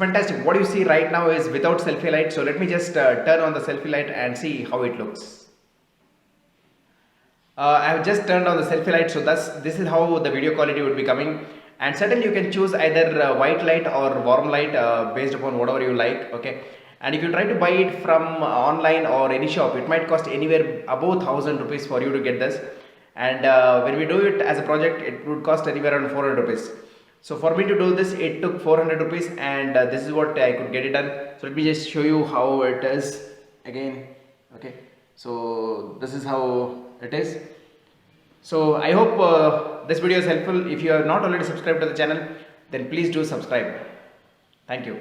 fantastic. What you see right now is without selfie light. So let me just turn on the selfie light and see how it looks. I have just turned on the selfie light, so this is how the video quality would be coming. And certainly you can choose either white light or warm light based upon whatever you like. Okay, and if you try to buy it from online or any shop, it might cost anywhere above 1,000 rupees for you to get this. And when we do it as a project, it would cost anywhere around 400 rupees. So for me to do this, it took 400 rupees, and this is what I could get it done. So let me just show you how it is again. Okay, so this is how it is. So I hope this video is helpful. If you have not already subscribed to the channel, then please do subscribe. Thank you.